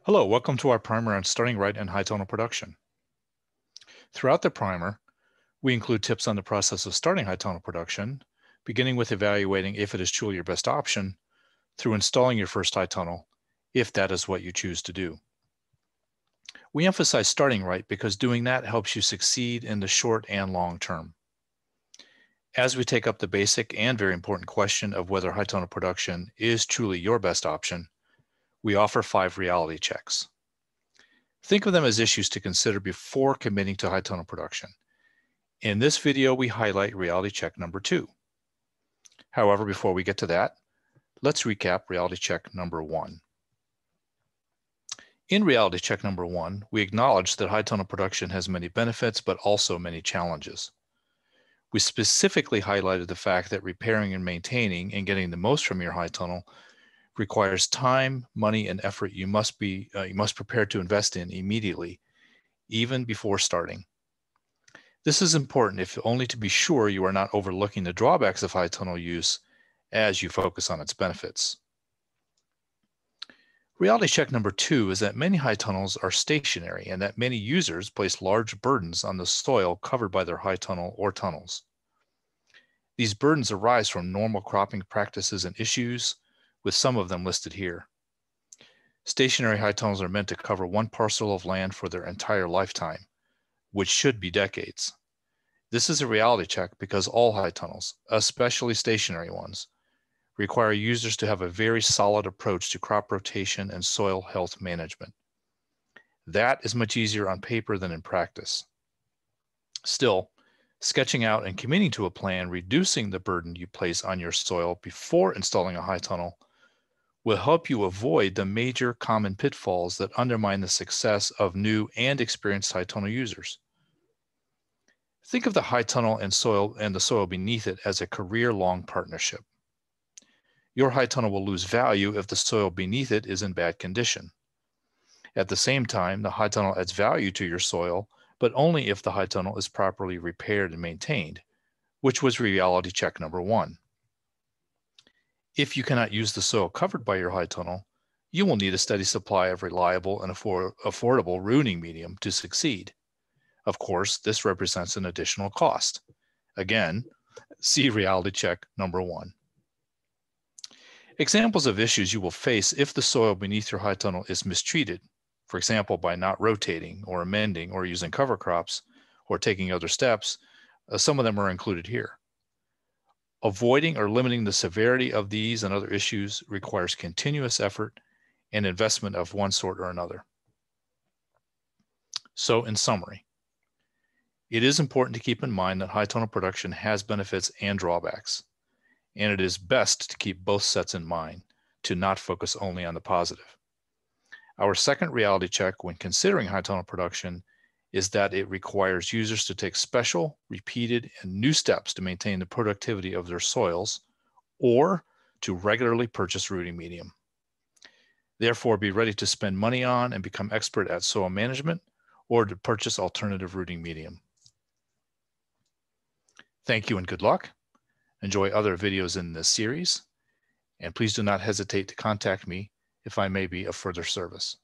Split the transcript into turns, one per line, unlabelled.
Hello, welcome to our primer on starting right and high tonal production. Throughout the primer, we include tips on the process of starting high tonal production, beginning with evaluating if it is truly your best option, through installing your first high tonal, if that is what you choose to do. We emphasize starting right because doing that helps you succeed in the short and long term. As we take up the basic and very important question of whether high tonal production is truly your best option, we offer 5 reality checks. Think of them as issues to consider before committing to high tonal production. In this video, we highlight reality check number 2. However, before we get to that, let's recap reality check number 1. In reality check number 1, we acknowledge that high tonal production has many benefits, but also many challenges. We specifically highlighted the fact that repairing and maintaining and getting the most from your high tonal requires time, money, and effort you must prepare to invest in immediately, even before starting. This is important if only to be sure you are not overlooking the drawbacks of high tonal use as you focus on its benefits. Reality check number 2 is that many high tonals are stationary and that many users place large burdens on the soil covered by their high tonal or tunnels. These burdens arise from normal cropping practices and issues, with some of them listed here. Stationary high tonals are meant to cover one parcel of land for their entire lifetime, which should be decades. This is a reality check because all high tonals, especially stationary ones, require users to have a very solid approach to crop rotation and soil health management. That is much easier on paper than in practice. Still, sketching out and committing to a plan reducing the burden you place on your soil before installing a high tonal will help you avoid the major common pitfalls that undermine the success of new and experienced high tonal users. Think of the high tonal and the soil beneath it as a career-long partnership. Your high tonal will lose value if the soil beneath it is in bad condition. At the same time, the high tonal adds value to your soil, but only if the high tonal is properly repaired and maintained, which was reality check number 1. If you cannot use the soil covered by your high tonal, you will need a steady supply of reliable and affordable rooting medium to succeed. Of course, this represents an additional cost. Again, see reality check number 1. Examples of issues you will face if the soil beneath your high tonal is mistreated, for example, by not rotating or amending or using cover crops or taking other steps, some of them are included here. Avoiding or limiting the severity of these and other issues requires continuous effort and investment of one sort or another. So, in summary, it is important to keep in mind that high tonal production has benefits and drawbacks, and it is best to keep both sets in mind, to not focus only on the positive. Our second reality check when considering high tonal production is that it requires users to take special, repeated, and new steps to maintain the productivity of their soils or to regularly purchase rooting medium. Therefore, be ready to spend money on and become expert at soil management or to purchase alternative rooting medium. Thank you and good luck. Enjoy other videos in this series, and please do not hesitate to contact me if I may be of further service.